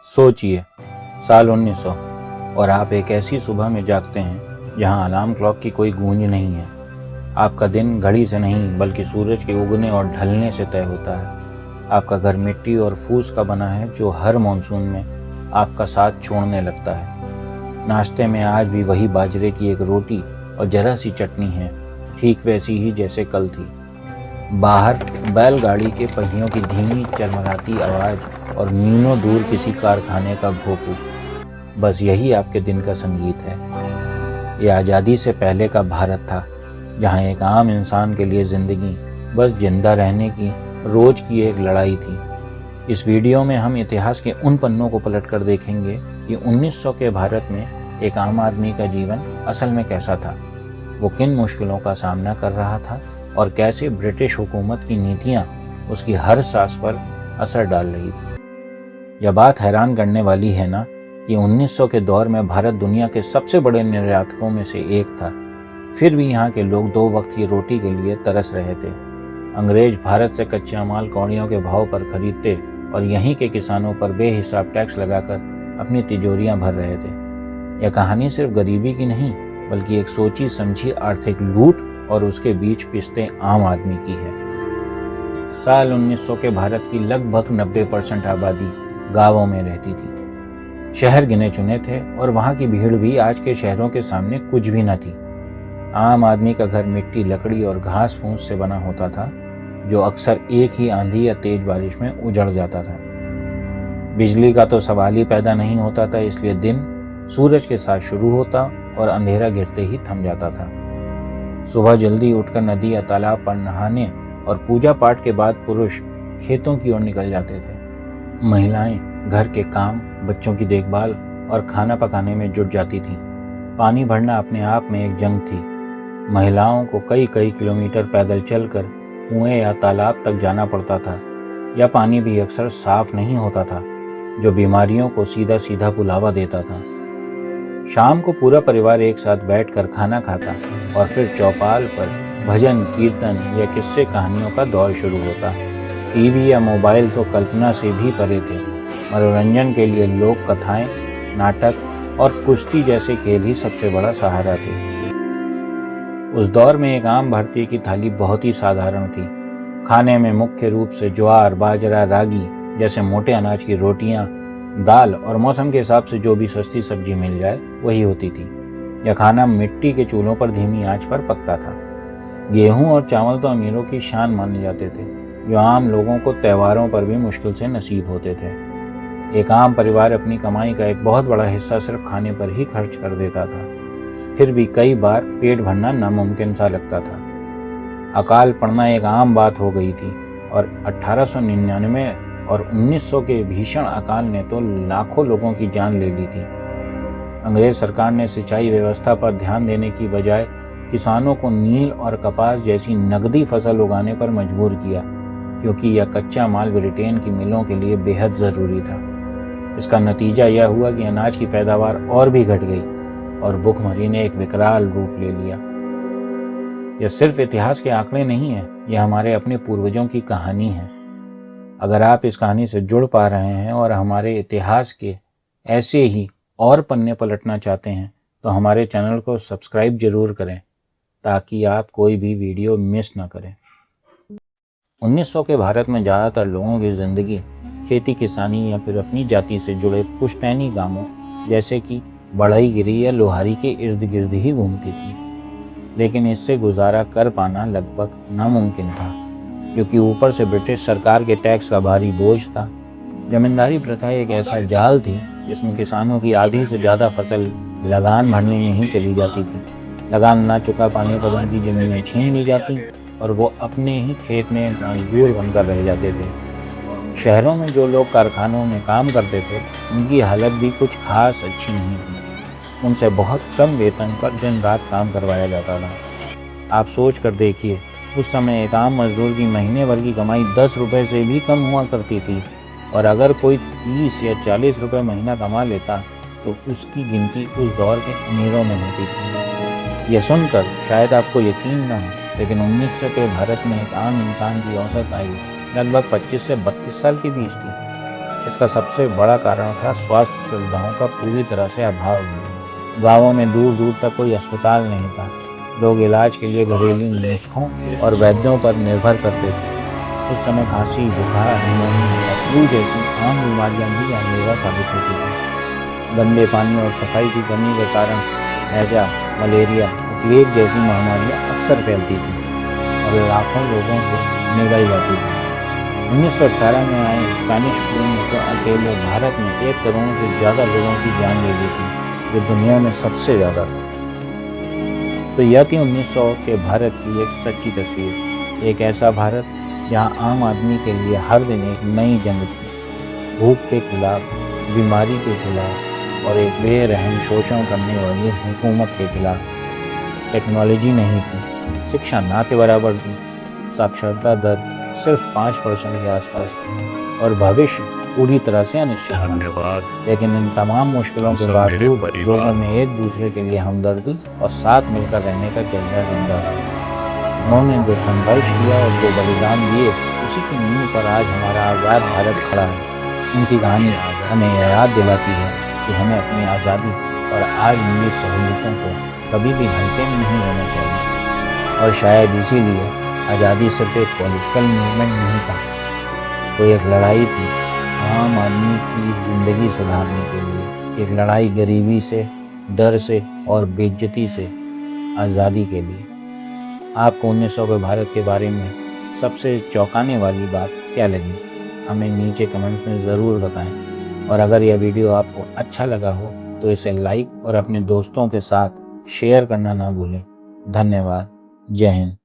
सोचिए, साल 1900 और आप एक ऐसी सुबह में जागते हैं जहां अलार्म क्लॉक की कोई गूंज नहीं है। आपका दिन घड़ी से नहीं बल्कि सूरज के उगने और ढलने से तय होता है। आपका घर मिट्टी और फूस का बना है जो हर मानसून में आपका साथ छोड़ने लगता है। नाश्ते में आज भी वही बाजरे की एक रोटी और जरा सी चटनी है, ठीक वैसी ही जैसे कल थी। बाहर बैलगाड़ी के पहियों की धीमी चरमराती आवाज और मीलों दूर किसी कारखाने का भोंपू, बस यही आपके दिन का संगीत है। ये आज़ादी से पहले का भारत था, जहाँ एक आम इंसान के लिए ज़िंदगी बस जिंदा रहने की रोज की एक लड़ाई थी। इस वीडियो में हम इतिहास के उन पन्नों को पलटकर देखेंगे कि 1900 के भारत में एक आम आदमी का जीवन असल में कैसा था, वो किन मुश्किलों का सामना कर रहा था और कैसे ब्रिटिश हुकूमत की नीतियाँ उसकी हर सांस पर असर डाल रही थी। यह बात हैरान करने वाली है ना कि 1900 के दौर में भारत दुनिया के सबसे बड़े निर्यातकों में से एक था, फिर भी यहाँ के लोग 2 वक्त की रोटी के लिए तरस रहे थे। अंग्रेज भारत से कच्चा माल कौड़ियों के भाव पर खरीदते और यहीं के किसानों पर बेहिसाब टैक्स लगाकर अपनी तिजोरियां भर रहे थे। यह कहानी सिर्फ गरीबी की नहीं बल्कि एक सोची समझी आर्थिक लूट और उसके बीच पिसते आम आदमी की है। साल 1900 के भारत की लगभग 90% आबादी गांवों में रहती थी। शहर गिने चुने थे और वहां की भीड़ भी आज के शहरों के सामने कुछ भी न थी। आम आदमी का घर मिट्टी, लकड़ी और घास फूस से बना होता था, जो अक्सर एक ही आंधी या तेज बारिश में उजड़ जाता था। बिजली का तो सवाल ही पैदा नहीं होता था, इसलिए दिन सूरज के साथ शुरू होता और अंधेरा गिरते ही थम जाता था। सुबह जल्दी उठकर नदी या तालाब पर नहाने और पूजा पाठ के बाद पुरुष खेतों की ओर निकल जाते थे। महिलाएं घर के काम, बच्चों की देखभाल और खाना पकाने में जुट जाती थीं। पानी भरना अपने आप में एक जंग थी। महिलाओं को कई कई किलोमीटर पैदल चलकर कुएं या तालाब तक जाना पड़ता था। यह पानी भी अक्सर साफ नहीं होता था, जो बीमारियों को सीधा सीधा बुलावा देता था। शाम को पूरा परिवार एक साथ बैठकर खाना खाता और फिर चौपाल पर भजन, कीर्तन या किस्से कहानियों का दौर शुरू होता। टीवी या मोबाइल तो कल्पना से भी परे थे। मनोरंजन के लिए लोक कथाएं, नाटक और कुश्ती जैसे खेल ही सबसे बड़ा सहारा थे। उस दौर में एक आम भारतीय की थाली बहुत ही साधारण थी। खाने में मुख्य रूप से ज्वार, बाजरा, रागी जैसे मोटे अनाज की रोटियां, दाल और मौसम के हिसाब से जो भी सस्ती सब्जी मिल जाए वही होती थी। यह खाना मिट्टी के चूल्हों पर धीमी आंच पर पकता था। गेहूं और चावल तो अमीरों की शान माने जाते थे, जो आम लोगों को त्योहारों पर भी मुश्किल से नसीब होते थे। एक आम परिवार अपनी कमाई का एक बहुत बड़ा हिस्सा सिर्फ खाने पर ही खर्च कर देता था। फिर भी कई बार पेट भरना नामुमकिन सा लगता था। अकाल पड़ना एक आम बात हो गई थी और 1899 और 1900 के भीषण अकाल ने तो लाखों लोगों की जान ले ली थी। अंग्रेज सरकार ने सिंचाई व्यवस्था पर ध्यान देने की बजाय किसानों को नील और कपास जैसी नकदी फसल उगाने पर मजबूर किया, क्योंकि यह कच्चा माल ब्रिटेन की मिलों के लिए बेहद ज़रूरी था। इसका नतीजा यह हुआ कि अनाज की पैदावार और भी घट गई और भुखमरी ने एक विकराल रूप ले लिया। यह सिर्फ इतिहास के आंकड़े नहीं है, यह हमारे अपने पूर्वजों की कहानी है। अगर आप इस कहानी से जुड़ पा रहे हैं और हमारे इतिहास के ऐसे ही और पन्ने पलटना चाहते हैं तो हमारे चैनल को सब्सक्राइब जरूर करें, ताकि आप कोई भी वीडियो मिस ना करें। 1900 के भारत में ज़्यादातर लोगों की ज़िंदगी खेती किसानी या फिर अपनी जाति से जुड़े पुश्तैनी कामों जैसे कि बढ़ईगिरी या लोहारी के इर्द गिर्द ही घूमती थी। लेकिन इससे गुजारा कर पाना लगभग नामुमकिन था, क्योंकि ऊपर से ब्रिटिश सरकार के टैक्स का भारी बोझ था। जमींदारी प्रथा एक ऐसा जाल थी जिसमें किसानों की आधी से ज़्यादा फसल लगान भरने में ही चली जाती थी। लगान ना चुका पाने पर उनकी ज़मीनें छीन ली जाती और वो अपने ही खेत में मजदूर बनकर रह जाते थे। शहरों में जो लोग कारखानों में काम करते थे, उनकी हालत भी कुछ खास अच्छी नहीं थी। उनसे बहुत कम वेतन पर दिन रात काम करवाया जाता था। आप सोच कर देखिए, उस समय एक आम मजदूर की महीने भर की कमाई 10 रुपये से भी कम हुआ करती थी, और अगर कोई 30 या 40 रुपये महीना कमा लेता तो उसकी गिनती उस दौर के अमीरों में होती थी। यह सुनकर शायद आपको यकीन न हो, लेकिन 1900 के भारत में एक आम इंसान की औसत आयु लगभग 25 से 32 साल के बीच थी। इसका सबसे बड़ा कारण था स्वास्थ्य सुविधाओं का पूरी तरह से अभाव। गाँवों में दूर दूर तक कोई अस्पताल नहीं था। लोग इलाज के लिए घरेलू नुस्खों और वैद्यों पर निर्भर करते थे। उस समय खांसी, बुखार, निमोनिया या फ्लू जैसी आम बीमारियां भी जानलेवा साबित होती थी। गंदे पानी और सफाई की कमी के कारण हैजा, मलेरिया और प्लेग जैसी महामारियां अक्सर फैलती थीं और लाखों लोगों को निगल जाती थी। 1918 में आए स्पेनिश फ्लू ने तो अकेले भारत में 1 करोड़ से ज़्यादा लोगों की जान ले ली थी, जो दुनिया में सबसे ज़्यादा था। तो यह थी 1900 के भारत की एक सच्ची तस्वीर। एक ऐसा भारत जहां आम आदमी के लिए हर दिन एक नई जंग थी, भूख के खिलाफ, बीमारी के खिलाफ और एक बेरहम शोषण करने वाली हुकूमत के खिलाफ। टेक्नोलॉजी नहीं थी, शिक्षा ना के बराबर थी, साक्षरता दर सिर्फ 5% के आसपास थी और भविष्य पूरी तरह से अनिश्चित था। धन्यवाद। लेकिन इन तमाम मुश्किलों के बावजूद लोगों में एक दूसरे के लिए हमदर्दी और साथ मिलकर रहने का जज्बा जिंदा था। उन्होंने जो संघर्ष किया और जो बलिदान दिए, उसी की नींव पर आज हमारा आज़ाद भारत खड़ा है। उनकी कहानी हमें यह याद दिलाती है कि हमें अपनी आज़ादी और आज मिली सहूलियतों को कभी भी हल्के में नहीं लेना चाहिए। और शायद इसीलिए आज़ादी सिर्फ एक पॉलिटिकल मूवमेंट नहीं था, वो एक लड़ाई थी आम आदमी की ज़िंदगी सुधारने के लिए, एक लड़ाई गरीबी से, डर से और बेइज्जती से आज़ादी के लिए। आपको 1900 के भारत के बारे में सबसे चौंकाने वाली बात क्या लगी? हमें नीचे कमेंट्स में ज़रूर बताएं। और अगर यह वीडियो आपको अच्छा लगा हो तो इसे लाइक और अपने दोस्तों के साथ शेयर करना ना भूलें। धन्यवाद। जय हिंद।